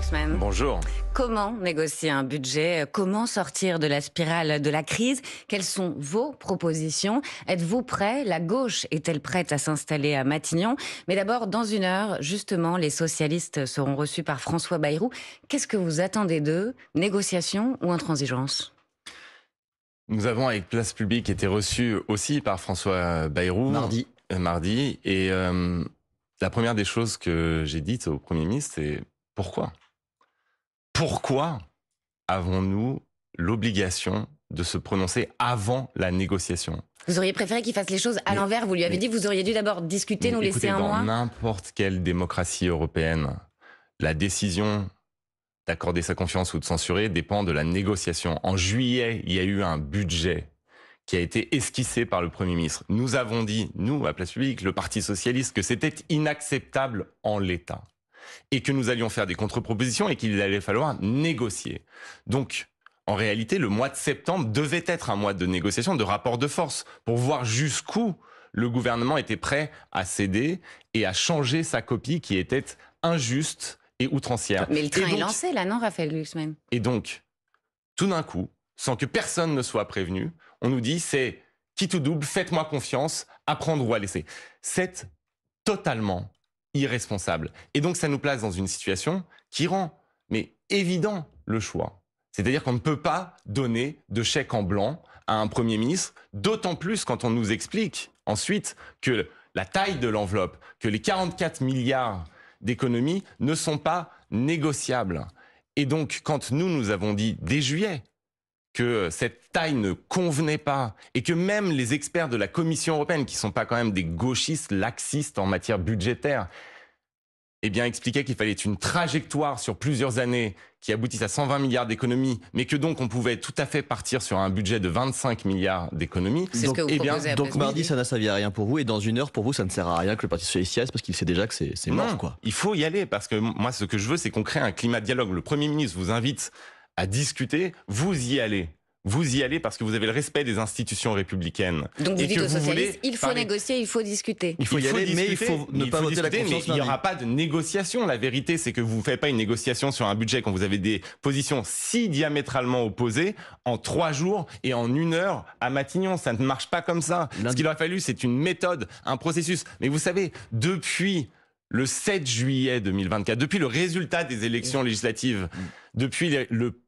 Glucksmann. Bonjour. Comment négocier un budget? Comment sortir de la spirale de la crise? Quelles sont vos propositions? Êtes-vous prêt? La gauche est-elle prête à s'installer à Matignon? Mais d'abord, dans une heure, justement, les socialistes seront reçus par François Bayrou. Qu'est-ce que vous attendez d'eux? Négociation ou intransigeance? Nous avons, avec Place Publique, été reçus aussi par François Bayrou. Mardi. Et la première des choses que j'ai dites au Premier ministre, c'est pourquoi? Pourquoi avons-nous l'obligation de se prononcer avant la négociation? Vous auriez préféré qu'il fasse les choses à l'envers. Vous lui avez dit que vous auriez dû d'abord discuter, nous laisser un mois. Dans n'importe quelle démocratie européenne, la décision d'accorder sa confiance ou de censurer dépend de la négociation. En juillet, il y a eu un budget qui a été esquissé par le Premier ministre. Nous avons dit, nous, à Place Publique, le Parti Socialiste, que c'était inacceptable en l'état. Et que nous allions faire des contre-propositions et qu'il allait falloir négocier. Donc, en réalité, le mois de septembre devait être un mois de négociation, de rapport de force, pour voir jusqu'où le gouvernement était prêt à céder et à changer sa copie qui était injuste et outrancière. Mais le train est lancé là, non, Raphaël Glucksmann? Et donc, tout d'un coup, sans que personne ne soit prévenu, on nous dit c'est quitte ou double, faites-moi confiance, à prendre ou à laisser. C'est totalement irresponsable. Et donc ça nous place dans une situation qui rend mais évident le choix. C'est-à-dire qu'on ne peut pas donner de chèque en blanc à un Premier ministre, d'autant plus quand on nous explique ensuite que la taille de l'enveloppe, que les 44 milliards d'économies ne sont pas négociables. Et donc quand nous avons dit dès juillet que cette taille ne convenait pas et que même les experts de la Commission européenne, qui ne sont pas quand même des gauchistes laxistes en matière budgétaire, eh bien expliquaient qu'il fallait une trajectoire sur plusieurs années qui aboutisse à 120 milliards d'économies, mais que donc on pouvait tout à fait partir sur un budget de 25 milliards d'économies. C'est ce que vous proposez. Donc mardi, ça n'a servi à rien pour vous, et dans une heure, pour vous, ça ne sert à rien que le Parti Socialiste y aille, parce qu'il sait déjà que c'est mort, quoi. Il faut y aller, parce que moi, ce que je veux, c'est qu'on crée un climat de dialogue. Le Premier ministre vous invite à discuter, vous y allez. Vous y allez parce que vous avez le respect des institutions républicaines. Donc vous dites aux socialistes, il faut négocier, il faut discuter. Il faut y aller, mais il faut ne pas voter la confiance. Il n'y aura pas de négociation. La vérité, c'est que vous ne faites pas une négociation sur un budget quand vous avez des positions si diamétralement opposées en 3 jours et en 1 heure à Matignon. Ça ne marche pas comme ça. Ce qu'il aurait fallu, c'est une méthode, un processus. Mais vous savez, depuis le 7 juillet 2024, depuis le résultat des élections législatives, depuis le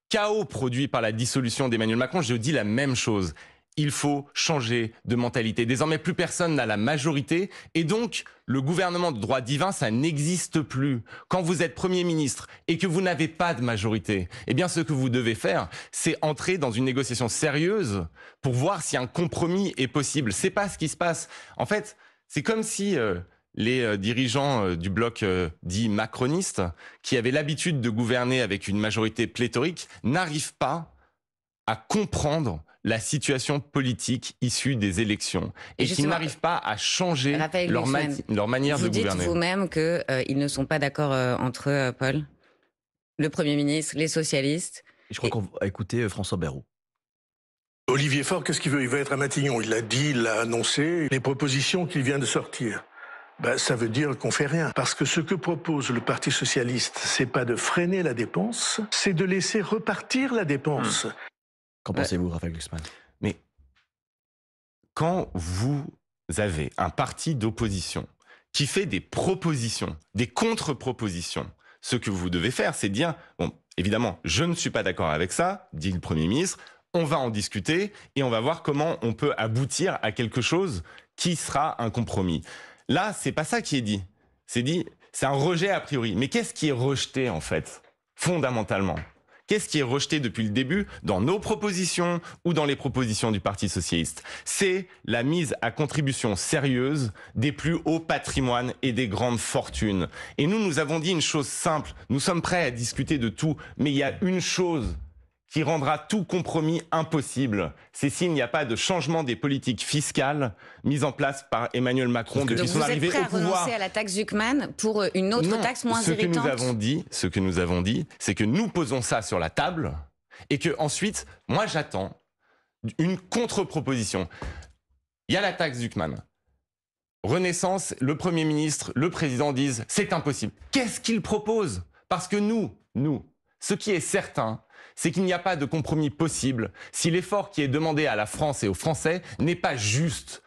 chaos produit par la dissolution d'Emmanuel Macron, je dis la même chose. Il faut changer de mentalité. Désormais, plus personne n'a la majorité et donc le gouvernement de droit divin, ça n'existe plus. Quand vous êtes Premier ministre et que vous n'avez pas de majorité, eh bien ce que vous devez faire, c'est entrer dans une négociation sérieuse pour voir si un compromis est possible. C'est pas ce qui se passe. En fait, c'est comme si les dirigeants du bloc dit macroniste, qui avaient l'habitude de gouverner avec une majorité pléthorique, n'arrivent pas à comprendre la situation politique issue des élections et qui n'arrivent pas à changer leur manière de gouverner. Vous dites vous-même qu'ils ne sont pas d'accord entre eux, Paul, le Premier ministre, les socialistes. Je crois qu'on va écouter François Bayrou. Olivier Faure, qu'est-ce qu'il veut? Il veut être à Matignon. Il l'a dit, il l'a annoncé. Les propositions qu'il vient de sortir, ça veut dire qu'on fait rien. Parce que ce que propose le Parti Socialiste, c'est pas de freiner la dépense, c'est de laisser repartir la dépense. Qu'en pensez-vous, Raphaël Glucksmann? Mais quand vous avez un parti d'opposition qui fait des propositions, des contre-propositions, ce que vous devez faire, c'est dire, bon, évidemment, je ne suis pas d'accord avec ça, dit le Premier ministre, on va en discuter et on va voir comment on peut aboutir à quelque chose qui sera un compromis. Là, c'est pas ça qui est dit. C'est un rejet a priori. Mais qu'est-ce qui est rejeté, en fait, fondamentalement? Qu'est-ce qui est rejeté depuis le début dans nos propositions ou dans les propositions du Parti Socialiste? C'est la mise à contribution sérieuse des plus hauts patrimoines et des grandes fortunes. Et nous avons dit une chose simple. Nous sommes prêts à discuter de tout, mais il y a une chose qui rendra tout compromis impossible. C'est s'il n'y a pas de changement des politiques fiscales mises en place par Emmanuel Macron depuis son arrivée au pouvoir. Vous êtes prêt à renoncer à la taxe Zuckman pour une autre taxe moins irritante? Ce que nous avons dit, c'est que nous posons ça sur la table et que ensuite, moi j'attends une contre-proposition. Il y a la taxe Zuckman. Renaissance, le Premier ministre, le Président disent c'est impossible. Qu'est-ce qu'ils proposent ? Parce que nous, ce qui est certain, c'est qu'il n'y a pas de compromis possible si l'effort qui est demandé à la France et aux Français n'est pas juste.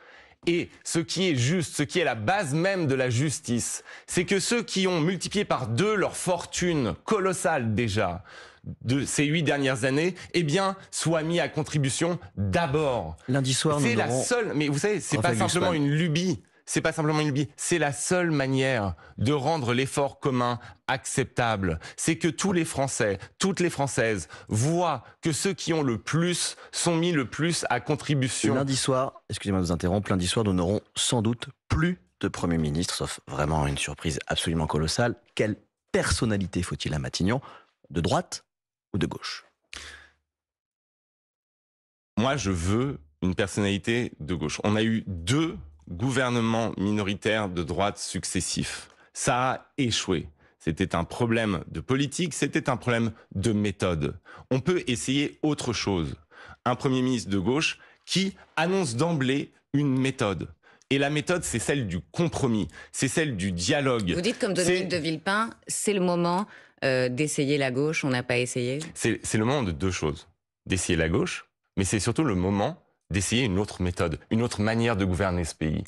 Et ce qui est juste, ce qui est la base même de la justice, c'est que ceux qui ont multiplié par 2 leur fortune colossale déjà de ces 8 dernières années, eh bien, soient mis à contribution d'abord. Lundi soir, c'est la seule, mais vous savez, c'est pas simplement une lubie. C'est pas simplement une lubie, c'est la seule manière de rendre l'effort commun acceptable. C'est que tous les Français, toutes les Françaises voient que ceux qui ont le plus sont mis le plus à contribution. Lundi soir, excusez-moi de vous interrompre, lundi soir, nous n'aurons sans doute plus de Premier ministre, sauf vraiment une surprise absolument colossale. Quelle personnalité faut-il à Matignon, de droite ou de gauche? Moi, je veux une personnalité de gauche. On a eu 2 gouvernements minoritaires de droite successifs. Ça a échoué. C'était un problème de politique, c'était un problème de méthode. On peut essayer autre chose. Un Premier ministre de gauche qui annonce d'emblée une méthode. Et la méthode, c'est celle du compromis, c'est celle du dialogue. Vous dites comme Dominique de Villepin, c'est le moment d'essayer la gauche, on n'a pas essayé? C'est le moment de 2 choses. D'essayer la gauche, mais c'est surtout le moment d'essayer une autre méthode, une autre manière de gouverner ce pays.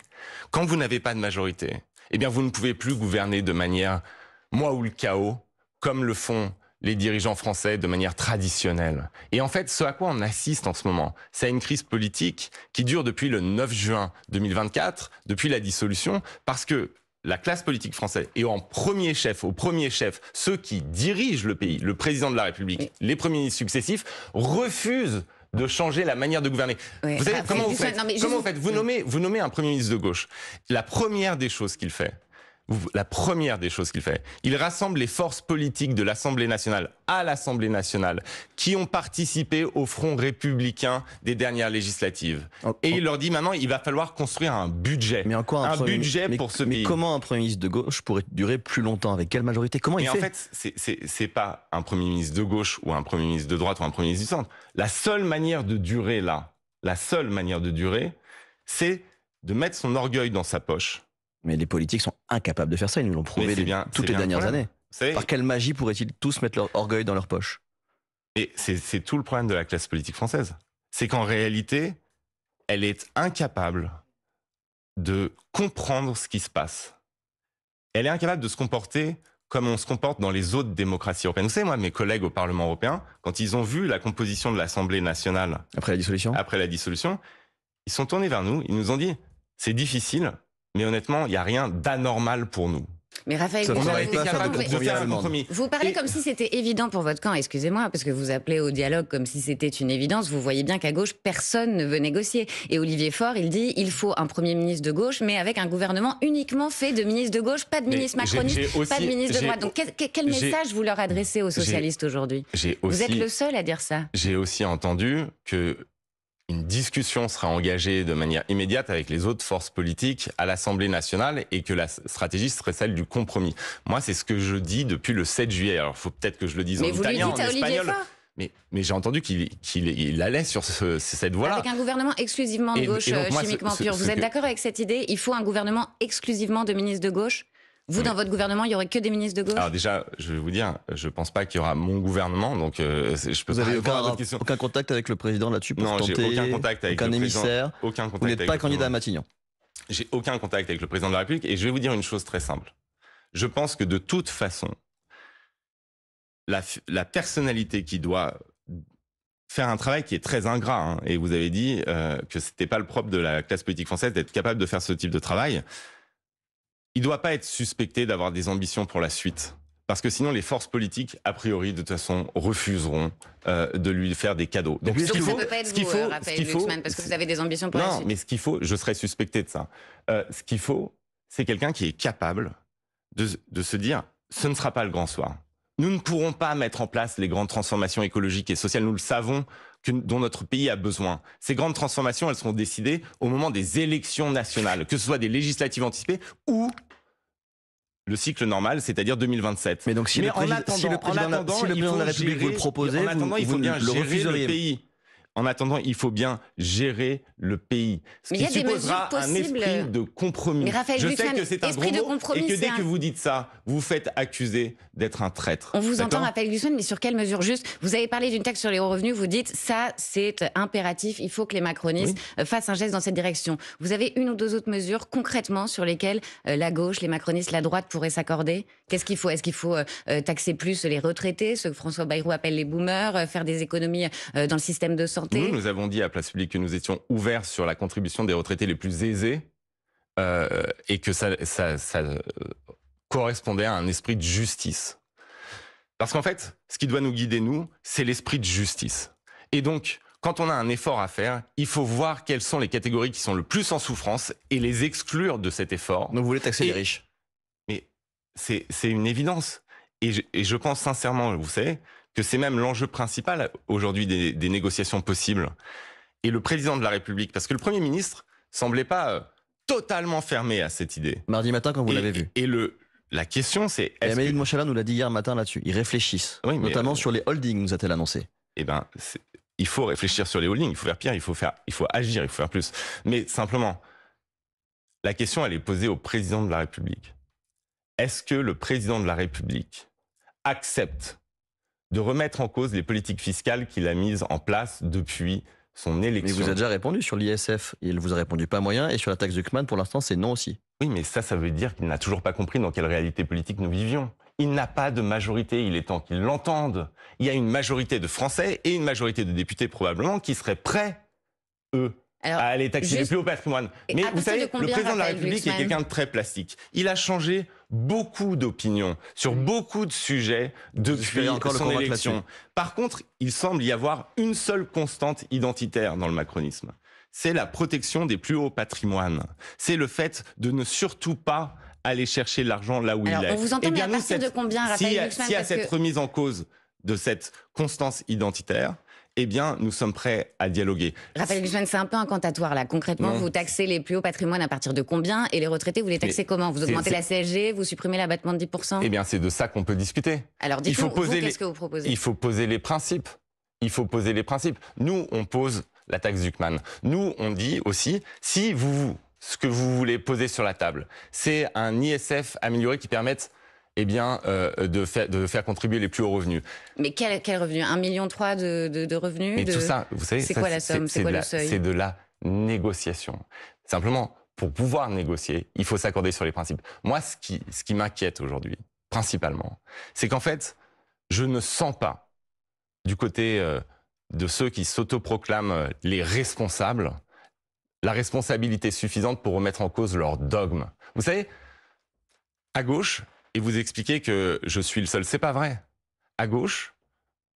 Quand vous n'avez pas de majorité, eh bien vous ne pouvez plus gouverner de manière moi ou le chaos, comme le font les dirigeants français de manière traditionnelle. Et en fait, ce à quoi on assiste en ce moment, c'est une crise politique qui dure depuis le 9 juin 2024, depuis la dissolution, parce que la classe politique française, et au premier chef, ceux qui dirigent le pays, le président de la République, les premiers ministres successifs, refusent de changer la manière de gouverner. Oui, vous savez comment vous faites? Vous nommez un Premier ministre de gauche. La première des choses qu'il fait, il rassemble les forces politiques de l'Assemblée nationale à l'Assemblée nationale qui ont participé au front républicain des dernières législatives. Et il leur dit maintenant, il va falloir construire un budget. Mais en quoi un budget pour ce pays. Mais comment un Premier ministre de gauche pourrait durer plus longtemps? Avec quelle majorité? Comment il fait? En fait, c'est pas un Premier ministre de gauche ou un Premier ministre de droite ou un Premier ministre du centre. La seule manière de durer, c'est de mettre son orgueil dans sa poche. Mais les politiques sont incapables de faire ça, ils nous l'ont prouvé toutes les dernières années. Par quelle magie pourraient-ils tous mettre leur orgueil dans leur poche? Et c'est tout le problème de la classe politique française. C'est qu'en réalité, elle est incapable de comprendre ce qui se passe. Elle est incapable de se comporter comme on se comporte dans les autres démocraties européennes. Vous savez, moi, mes collègues au Parlement européen, quand ils ont vu la composition de l'Assemblée nationale après la dissolution, ils sont tournés vers nous, ils nous ont dit « c'est difficile ». Mais honnêtement, il n'y a rien d'anormal pour nous. Mais Raphaël, on aurait été capable de faire un compromis. Vous parlez comme si c'était évident pour votre camp, excusez-moi, parce que vous appelez au dialogue comme si c'était une évidence. Vous voyez bien qu'à gauche, personne ne veut négocier. Et Olivier Faure, il dit il faut un Premier ministre de gauche, mais avec un gouvernement uniquement fait de ministres de gauche, pas de ministres macronistes, pas de ministres de droite. Donc quel message vous leur adressez aux socialistes aujourd'hui? Vous êtes le seul à dire ça. J'ai aussi entendu que une discussion sera engagée de manière immédiate avec les autres forces politiques à l'Assemblée nationale et que la stratégie serait celle du compromis. Moi, c'est ce que je dis depuis le 7 juillet. Alors, il faut peut-être que je le dise en italien, en espagnol. Mais j'ai entendu qu'il allait sur cette voie-là. Avec un gouvernement exclusivement de gauche, chimiquement pur. Vous êtes d'accord avec cette idée? Il faut un gouvernement exclusivement de ministres de gauche? Vous, dans votre gouvernement, il n'y aurait que des ministres de gauche? Alors déjà, je vais vous dire, je ne pense pas qu'il y aura mon gouvernement, donc je peux vous avez aucun contact avec le président là-dessus pour tenter? Non, j'ai aucun contact avec aucun émissaire. Aucun contact. Vous n'êtes pas candidat à Matignon? J'ai aucun contact avec le président de la République et je vais vous dire une chose très simple. Je pense que de toute façon, la personnalité qui doit faire un travail qui est très ingrat, hein, et vous avez dit que c'était pas le propre de la classe politique française d'être capable de faire ce type de travail. Il ne doit pas être suspecté d'avoir des ambitions pour la suite. Parce que sinon, les forces politiques, a priori, de toute façon, refuseront de lui faire des cadeaux. Donc ça ne peut pas être vous, Raphaël Glucksmann, parce que vous avez des ambitions pour la suite. Non, mais ce qu'il faut, je serais suspecté de ça. Ce qu'il faut, c'est quelqu'un qui est capable de se dire, ce ne sera pas le grand soir. Nous ne pourrons pas mettre en place les grandes transformations écologiques et sociales. Nous le savons, dont notre pays a besoin. Ces grandes transformations, elles seront décidées au moment des élections nationales, que ce soit des législatives anticipées ou le cycle normal, c'est-à-dire 2027. Mais donc si le président de la République vous le proposait, il faut bien gérer le pays. en attendant, il faut bien gérer le pays. Ce Mais qui il y a des supposera mesures un possibles. esprit de compromis. Mais Raphaël Je sais Glucksmann, que c'est un esprit gros de mot compromis, et que dès c'est que vous dites ça, vous vous faites accuser d'être un traître. On vous entend, D'accord ? Raphaël Glucksmann, mais sur quelle mesure juste? Vous avez parlé d'une taxe sur les hauts revenus, vous dites ça, c'est impératif, il faut que les macronistes fassent un geste dans cette direction. Vous avez une ou deux autres mesures concrètement sur lesquelles la gauche, les macronistes, la droite pourraient s'accorder? Qu'est-ce qu'il faut? Est-ce qu'il faut taxer plus les retraités, ceux que François Bayrou appelle les boomers, faire des économies dans le système de santé? Nous avons dit à Place Publique que nous étions ouverts sur la contribution des retraités les plus aisés et que ça correspondait à un esprit de justice. Parce qu'en fait, ce qui doit nous guider, nous, c'est l'esprit de justice. Et donc, quand on a un effort à faire, il faut voir quelles sont les catégories qui sont le plus en souffrance et les exclure de cet effort. Donc vous voulez taxer les riches? Mais c'est une évidence. Et je pense sincèrement, vous savez, que c'est même l'enjeu principal aujourd'hui des négociations possibles. Et le président de la République, parce que le Premier ministre semblait pas totalement fermé à cette idée. Mardi matin, quand vous l'avez vu. Et la question, c'est... Et Amélie de Montchalin nous l'a dit hier matin là-dessus. Ils réfléchissent, oui, notamment sur les holdings, nous a-t-elle annoncé. Eh ben, il faut réfléchir sur les holdings, il faut faire pire, il faut agir, il faut faire plus. Mais simplement, la question, elle est posée au président de la République. Est-ce que le président de la République accepte de remettre en cause les politiques fiscales qu'il a mises en place depuis son élection? Mais vous avez déjà répondu sur l'ISF. Il vous a répondu pas moyen. Et sur la taxe Glucksmann, pour l'instant, c'est non aussi. Oui, mais ça veut dire qu'il n'a toujours pas compris dans quelle réalité politique nous vivions. Il n'a pas de majorité, il est temps qu'il l'entende. Il y a une majorité de Français et une majorité de députés probablement qui seraient prêts, eux, à aller taxer les plus hauts patrimoines. Mais vous savez, le président de la République est quelqu'un de très plastique. Il a changé beaucoup d'opinions sur beaucoup de sujets depuis son élection. Par contre, il semble y avoir une seule constante identitaire dans le macronisme. C'est la protection des plus hauts patrimoines. C'est le fait de ne surtout pas aller chercher l'argent là où il est. On vous entend, mais à partir de combien, Raphaël Glucksmann? S'il y a cette remise en cause de cette constance identitaire, eh bien, nous sommes prêts à dialoguer. Raphaël Glucksmann, c'est un peu incantatoire, là. Concrètement, vous taxez les plus hauts patrimoines à partir de combien? Et les retraités, vous les taxez comment? Vous augmentez la CSG, vous supprimez l'abattement de 10%? Eh bien, c'est de ça qu'on peut discuter. Alors, dites-nous, qu'est-ce que vous proposez? Il faut poser les principes. Il faut poser les principes. Nous, on pose la taxe Glucksmann. Nous, on dit aussi, si ce que vous voulez poser sur la table, c'est un ISF amélioré qui permette de faire contribuer les plus hauts revenus. Mais quel revenu? 1,3 million de revenus? Mais tout ça, vous savez, c'est quoi la somme? C'est quoi le seuil? C'est de la négociation. Simplement, pour pouvoir négocier, il faut s'accorder sur les principes. Moi, ce qui m'inquiète aujourd'hui, principalement, c'est qu'en fait, je ne sens pas, du côté de ceux qui s'autoproclament les responsables, la responsabilité suffisante pour remettre en cause leur dogme. Vous savez, à gauche, et vous expliquez que je suis le seul, c'est pas vrai. À gauche,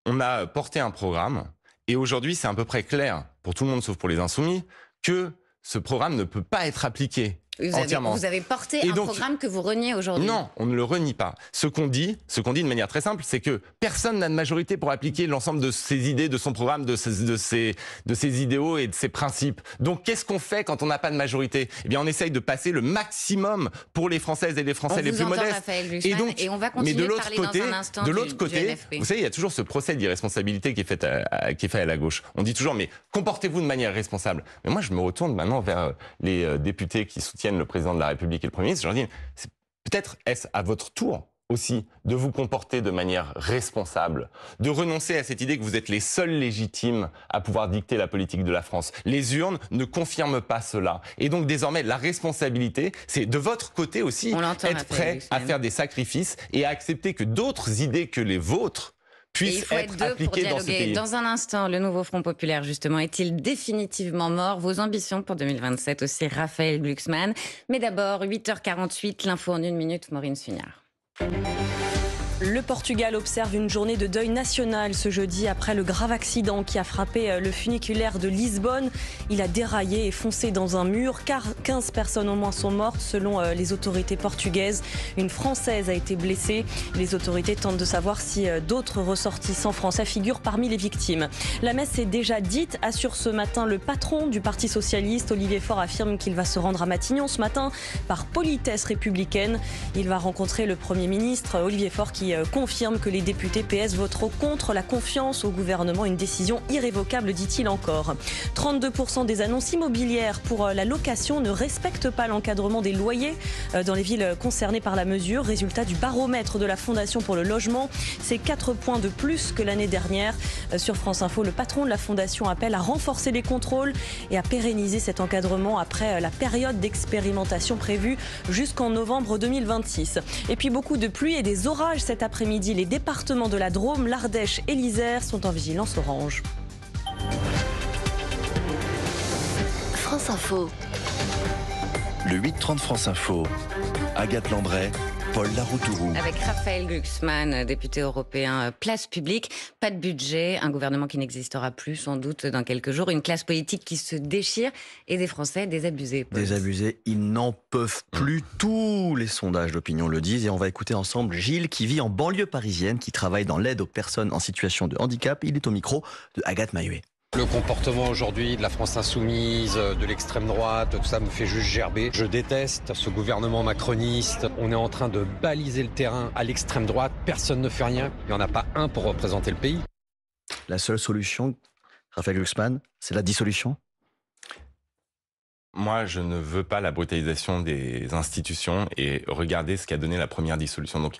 on a porté un programme, et aujourd'hui, c'est à peu près clair, pour tout le monde sauf pour les insoumis, que ce programme ne peut pas être appliqué entièrement. Vous avez porté un programme que vous reniez aujourd'hui? Non, on ne le renie pas. Ce qu'on dit de manière très simple, c'est que personne n'a de majorité pour appliquer l'ensemble de ses idées, de son programme, de ses idéaux et de ses principes. Donc, qu'est-ce qu'on fait quand on n'a pas de majorité? Eh bien, on essaye de passer le maximum pour les Françaises et les Français les plus modestes. Et on va continuer de parler dans un instant de l'autre côté, NFP. vous savez, il y a toujours ce procès d'irresponsabilité qui est fait à la gauche. On dit toujours, mais comportez-vous de manière responsable. Mais moi, je me retourne maintenant vers les députés qui soutiennent le président de la République et le Premier ministre. Je leur dis, peut-être est-ce à votre tour aussi de vous comporter de manière responsable, de renoncer à cette idée que vous êtes les seuls légitimes à pouvoir dicter la politique de la France. Les urnes ne confirment pas cela. Et donc désormais, la responsabilité, c'est de votre côté aussi être prêt à faire des sacrifices et à accepter que d'autres idées que les vôtres puissent être appliquées dans ce pays. Dans un instant, le nouveau Front populaire, justement, est-il définitivement mort? Vos ambitions pour 2027 aussi, Raphaël Glucksmann. Mais d'abord, 8h48, l'info en 1 minute, Maureen Sugnard. Le Portugal observe une journée de deuil national ce jeudi après le grave accident qui a frappé le funiculaire de Lisbonne. Il a déraillé et foncé dans un mur, car 15 personnes au moins sont mortes selon les autorités portugaises. Une Française a été blessée. Les autorités tentent de savoir si d'autres ressortissants français figurent parmi les victimes. La messe est déjà dite, assure ce matin le patron du Parti socialiste. Olivier Faure affirme qu'il va se rendre à Matignon ce matin par politesse républicaine. Il va rencontrer le Premier ministre Olivier Faure qui qui confirme que les députés PS voteront contre la confiance au gouvernement. Une décision irrévocable, dit-il encore. 32% des annonces immobilières pour la location ne respectent pas l'encadrement des loyers dans les villes concernées par la mesure. Résultat du baromètre de la Fondation pour le logement, c'est 4 points de plus que l'année dernière. Sur France Info, le patron de la Fondation appelle à renforcer les contrôles et à pérenniser cet encadrement après la période d'expérimentation prévue jusqu'en novembre 2026. Et puis beaucoup de pluie et des orages cet après-midi. Les départements de la Drôme, l'Ardèche et l'Isère sont en vigilance orange. France Info. Le 8-30 France Info. Agathe Landray, Paul Laroutourou. Avec Raphaël Glucksmann, député européen Place Publique. Pas de budget, un gouvernement qui n'existera plus sans doute dans quelques jours, une classe politique qui se déchire et des Français désabusés. Paul. Désabusés, ils n'en peuvent plus. Tous les sondages d'opinion le disent. Et on va écouter ensemble Gilles qui vit en banlieue parisienne, qui travaille dans l'aide aux personnes en situation de handicap. Il est au micro de Agathe Mahuet. Le comportement aujourd'hui de la France insoumise, de l'extrême droite, tout ça me fait juste gerber. Je déteste ce gouvernement macroniste. On est en train de baliser le terrain à l'extrême droite. Personne ne fait rien. Il n'y en a pas un pour représenter le pays. La seule solution, Raphaël Glucksmann, c'est la dissolution ? Moi, je ne veux pas la brutalisation des institutions et regarder ce qu'a donné la première dissolution. Donc,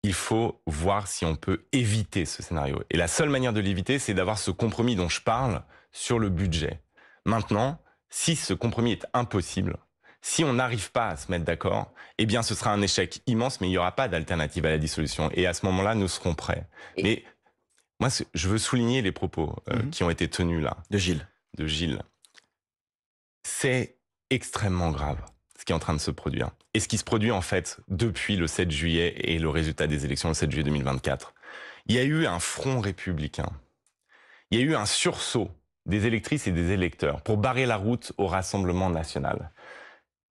il faut voir si on peut éviter ce scénario. Et la seule manière de l'éviter, c'est d'avoir ce compromis dont je parle sur le budget. Maintenant, si ce compromis est impossible, si on n'arrive pas à se mettre d'accord, eh bien, ce sera un échec immense, mais il n'y aura pas d'alternative à la dissolution. Et à ce moment-là, nous serons prêts. Mais moi, je veux souligner les propos qui ont été tenus là. De Gilles. C'est extrêmement grave ce qui est en train de se produire. Et ce qui se produit en fait depuis le 7 juillet et le résultat des élections le 7 juillet 2024. Il y a eu un front républicain. Il y a eu un sursaut des électrices et des électeurs pour barrer la route au Rassemblement national.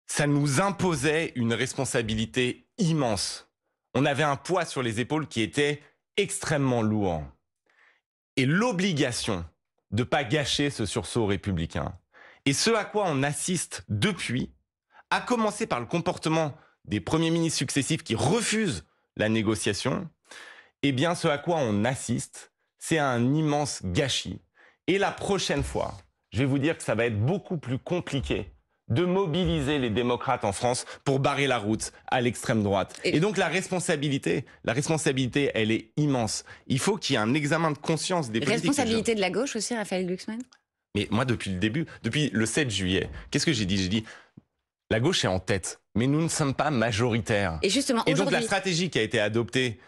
Ça nous imposait une responsabilité immense. On avait un poids sur les épaules qui était extrêmement lourd. Et l'obligation de ne pas gâcher ce sursaut républicain. Et ce à quoi on assiste depuis, à commencer par le comportement des premiers ministres successifs qui refusent la négociation, eh bien ce à quoi on assiste, c'est un immense gâchis. Et la prochaine fois, je vais vous dire que ça va être beaucoup plus compliqué de mobiliser les démocrates en France pour barrer la route à l'extrême droite. Et donc la responsabilité, elle est immense. Il faut qu'il y ait un examen de conscience des politiques. Responsabilité de la gauche aussi, Raphaël Glucksmann ? Mais moi, depuis le début, depuis le 7 juillet, qu'est-ce que j'ai dit ? J'ai dit, la gauche est en tête, mais nous ne sommes pas majoritaires. Et justement, et donc la stratégie qui a été adoptée,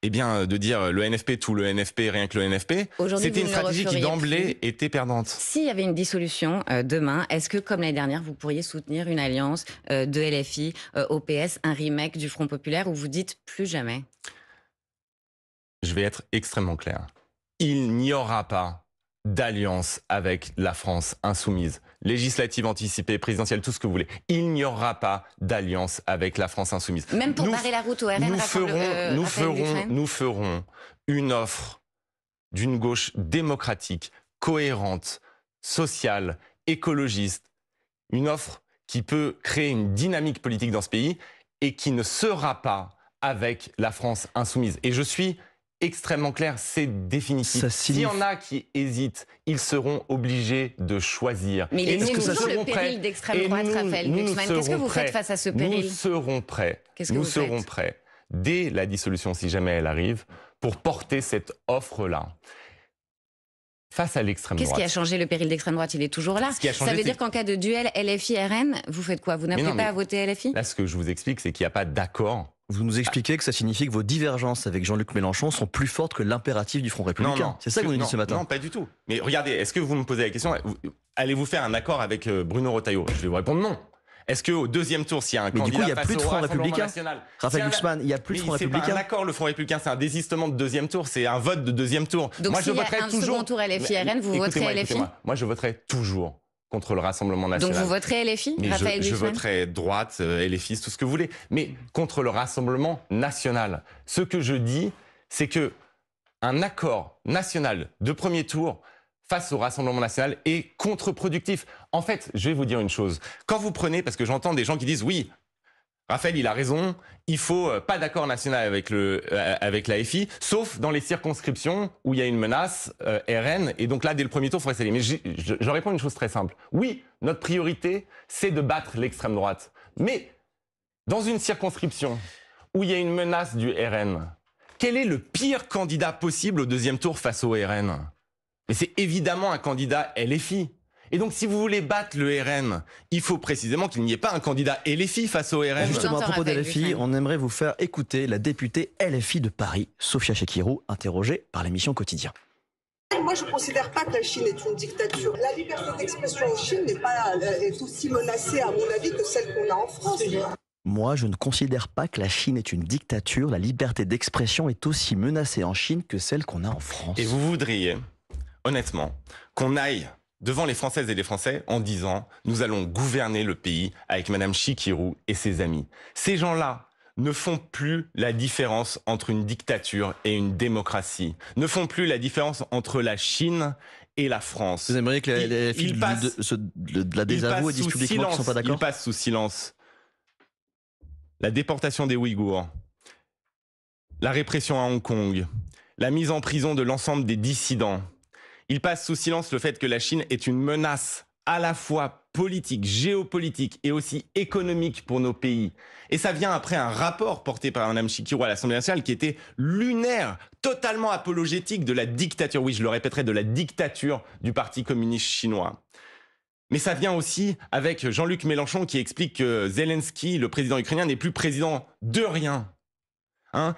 eh bien, de dire le NFP, tout le NFP, rien que le NFP, c'était une stratégie qui d'emblée était perdante. S'il y avait une dissolution demain, est-ce que, comme l'année dernière, vous pourriez soutenir une alliance de LFI, OPS, un remake du Front Populaire, où vous dites plus jamais ? Je vais être extrêmement clair. Il n'y aura pas d'alliance avec la France insoumise. Législative anticipée, présidentielle, tout ce que vous voulez. Il n'y aura pas d'alliance avec la France insoumise. Même pour barrer la route au RN, nous ferons une offre d'une gauche démocratique, cohérente, sociale, écologiste. Une offre qui peut créer une dynamique politique dans ce pays et qui ne sera pas avec la France insoumise. Et je suis extrêmement clair, c'est définitif. S'il y en a qui hésitent, ils seront obligés de choisir. Mais il est toujours le péril d'extrême droite, Raphaël Glucksmann. Qu'est-ce que vous faites face à ce péril ? Nous serons prêts. Nous serons prêts, dès la dissolution, si jamais elle arrive, pour porter cette offre-là. Face à l'extrême droite. Qu'est-ce qui a changé ? Le péril d'extrême droite, il est toujours là. Ça veut dire qu'en cas de duel LFI-RN, vous faites quoi ? Vous n'appelez pas à voter LFI ? Là, ce que je vous explique, c'est qu'il n'y a pas d'accord. Vous nous expliquez que ça signifie que vos divergences avec Jean-Luc Mélenchon sont plus fortes que l'impératif du Front républicain. Non, c'est ça que vous nous dites ce matin. Non, pas du tout. Mais regardez, est-ce que vous me posez la question, allez-vous faire un accord avec Bruno Retailleau ? Je vais vous répondre non. Est-ce qu'au deuxième tour, s'il y a un candidat du coup, il n'y a face plus de au Front Rassemblement républicain national, Raphaël Glucksmann, il n'y a plus de Front républicain. C'est pas un accord, le Front républicain, c'est un désistement de deuxième tour, c'est un vote de deuxième tour. Donc s'il y a un second tour LFI-RN, vous voterez LFI ? Moi, je voterai toujours contre le Rassemblement national. Donc vous voterez LFI, Raphaël Glucksmann ? Je voterai droite, LFI, tout ce que vous voulez, mais contre le Rassemblement national. Ce que je dis, c'est que un accord national de premier tour face au Rassemblement national est contre-productif. En fait, je vais vous dire une chose. Quand vous prenez, parce que j'entends des gens qui disent « oui, Raphaël, il a raison. Il faut pas d'accord national avec l'AFI, sauf dans les circonscriptions où il y a une menace RN. Et donc là, dès le premier tour, il faudrait s'allier. Mais je réponds une chose très simple. Oui, notre priorité, c'est de battre l'extrême droite. Mais dans une circonscription où il y a une menace du RN, quel est le pire candidat possible au deuxième tour face au RN? Mais c'est évidemment un candidat LFI. Et donc, si vous voulez battre le RN, il faut précisément qu'il n'y ait pas un candidat LFI face au RN. Justement, à propos de LFI, on aimerait vous faire écouter la députée LFI de Paris, Sophia Chekirou, interrogée par l'émission Quotidien. Moi, je ne considère pas que la Chine est une dictature. La liberté d'expression en Chine est aussi menacée, à mon avis, que celle qu'on a en France. Moi, je ne considère pas que la Chine est une dictature. La liberté d'expression est aussi menacée en Chine que celle qu'on a en France. Et vous voudriez, honnêtement, qu'on aille devant les Françaises et les Français en disant « Nous allons gouverner le pays avec Madame Chekirou et ses amis ». Ces gens-là ne font plus la différence entre une dictature et une démocratie, ne font plus la différence entre la Chine et la France. Vous aimeriez que les filles de la désavouent et disent publiquement qu'ils ne sont pas d'accord? Ils passent sous silence la déportation des Ouïghours, la répression à Hong Kong, la mise en prison de l'ensemble des dissidents. Il passe sous silence le fait que la Chine est une menace à la fois politique, géopolitique et aussi économique pour nos pays. Et ça vient après un rapport porté par Mme Chekirou à l'Assemblée nationale qui était lunaire, totalement apologétique de la dictature, oui je le répéterai, de la dictature du Parti communiste chinois. Mais ça vient aussi avec Jean-Luc Mélenchon qui explique que Zelensky, le président ukrainien, n'est plus président de rien.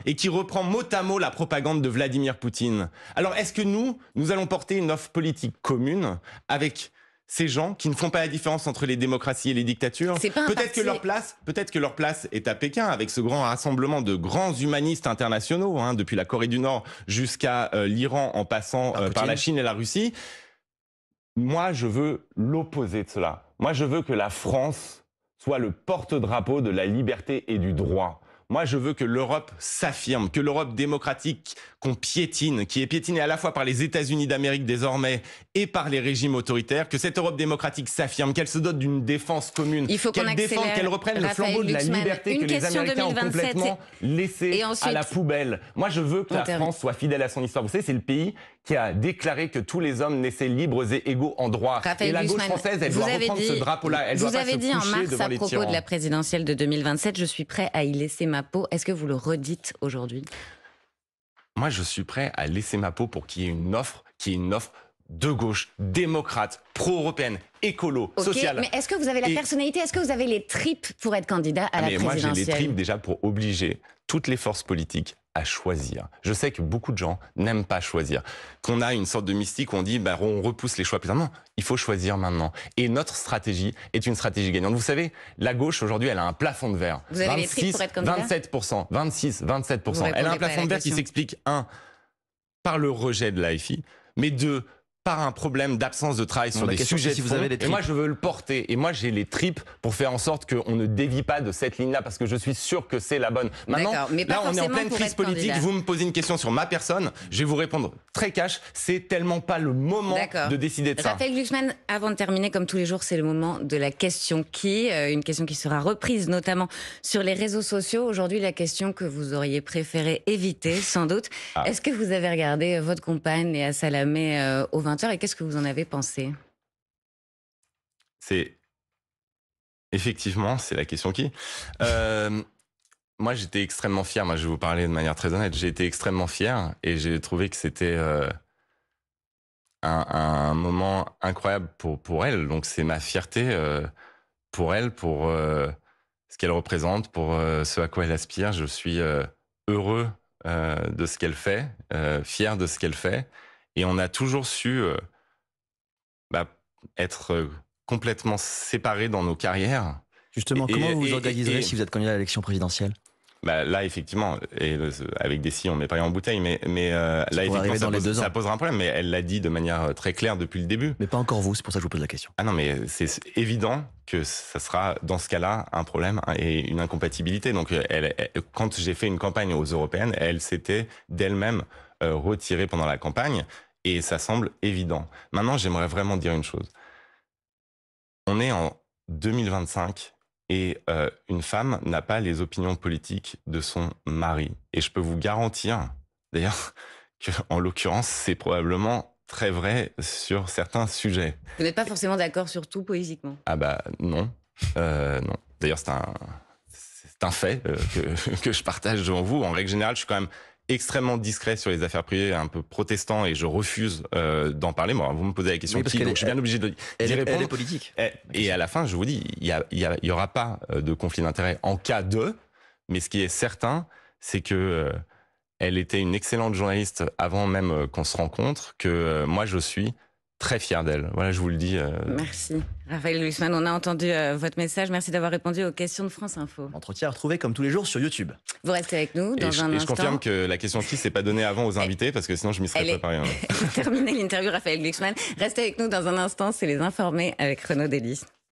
Et qui reprend mot à mot la propagande de Vladimir Poutine. Alors est-ce que nous allons porter une offre politique commune avec ces gens qui ne font pas la différence entre les démocraties et les dictatures? Peut-être que leur place est à Pékin avec ce grand rassemblement de grands humanistes internationaux, depuis la Corée du Nord jusqu'à l'Iran en passant par la Chine et la Russie. Moi, je veux l'opposé de cela. Moi, je veux que la France soit le porte-drapeau de la liberté et du droit. Moi, je veux que l'Europe s'affirme, que l'Europe démocratique qu'on piétine, qui est piétinée à la fois par les États-Unis d'Amérique désormais et par les régimes autoritaires, que cette Europe démocratique s'affirme, qu'elle se dote d'une défense commune, qu'elle défende, qu'elle reprenne le flambeau de la liberté que les Américains ont complètement laissé à la poubelle. Moi, je veux que la France soit fidèle à son histoire. Vous savez, c'est le pays qui a déclaré que tous les hommes naissaient libres et égaux en droit. Et la gauche française, elle doit reprendre ce drapeau-là. Elle doit pas se coucher devant les tyrans. Vous avez dit en mars à propos de la présidentielle de 2027, je suis prêt à y laisser ma peau. Est-ce que vous le redites aujourd'hui? Moi, je suis prêt à laisser ma peau pour qu'il y ait une offre, de gauche, démocrate, pro-européenne, écolo, sociale. Mais est-ce que vous avez la personnalité, est-ce que vous avez les tripes pour être candidat à la présidentielle? Moi, j'ai les tripes déjà pour obliger toutes les forces politiques à choisir. Je sais que beaucoup de gens n'aiment pas choisir. Qu'on a une sorte de mystique où on dit on repousse les choix plus tard. Non, il faut choisir maintenant. Et notre stratégie est une stratégie gagnante. Vous savez, la gauche aujourd'hui, elle a un plafond de verre. Vous avez 26, les tripes pour être candidat? 27%, 26, 27%. Elle a un plafond de verre qui s'explique, 1, par le rejet de l'AFI, mais 2, par un problème d'absence de travail sur des sujets de fond. Et moi, je veux le porter. Et moi, j'ai les tripes pour faire en sorte qu'on ne dévie pas de cette ligne-là, parce que je suis sûr que c'est la bonne. Maintenant, là, on est en pleine crise politique. Vous me posez une question sur ma personne. Je vais vous répondre très cash. C'est tellement pas le moment de décider de ça. Raphaël Glucksmann, avant de terminer, comme tous les jours, c'est le moment de la question qui, une question qui sera reprise notamment sur les réseaux sociaux. Aujourd'hui, la question que vous auriez préféré éviter, sans doute. Est-ce que vous avez regardé votre compagne Léa Salamé au 20h et qu'est-ce que vous en avez pensé? Effectivement, c'est la question qui. Moi, j'étais extrêmement fier. Moi, je vais vous parler de manière très honnête. J'ai été extrêmement fier et j'ai trouvé que c'était un moment incroyable pour elle. Donc, c'est ma fierté pour elle, pour ce qu'elle représente, pour ce à quoi elle aspire. Je suis heureux de ce qu'elle fait, fier de ce qu'elle fait. Et on a toujours su être complètement séparés dans nos carrières. Justement, comment vous vous organiserez si vous êtes candidat à l'élection présidentielle? Là, effectivement, avec des si, on ne met pas rien en bouteille, mais là, effectivement, ça posera un problème. Mais elle l'a dit de manière très claire depuis le début. Mais pas encore vous, c'est pour ça que je vous pose la question. Ah non, mais c'est évident que ça sera, dans ce cas-là, un problème et une incompatibilité. Donc, quand j'ai fait une campagne aux européennes, elle s'était d'elle-même retirée pendant la campagne, et ça semble évident. Maintenant, j'aimerais vraiment dire une chose. On est en 2025, Et une femme n'a pas les opinions politiques de son mari. Et je peux vous garantir, d'ailleurs, qu'en l'occurrence, c'est probablement très vrai sur certains sujets. Vous n'êtes pas forcément d'accord sur tout politiquement? Ah bah non. Non. D'ailleurs, c'est un fait que je partage devant vous. En règle générale, je suis quand même extrêmement discret sur les affaires privées, un peu protestant, et je refuse d'en parler. Bon, vous me posez la question, oui, parce donc je suis bien obligé d'y répondre. Elle est politique. Et à la fin, je vous dis, il y aura pas de conflit d'intérêt en cas de, mais ce qui est certain, c'est que elle était une excellente journaliste avant même qu'on se rencontre, que moi je suis très fier d'elle. Voilà, je vous le dis. Merci. Raphaël Glucksmann, on a entendu votre message. Merci d'avoir répondu aux questions de France Info. Entretien à retrouver comme tous les jours sur YouTube. Vous restez avec nous dans un instant. Et je confirme que la question qui s'est pas donnée avant aux invités, parce que sinon je m'y serais préparé. Terminé l'interview, Raphaël Glucksmann. Restez avec nous dans un instant, c'est les informés avec Renaud Delis.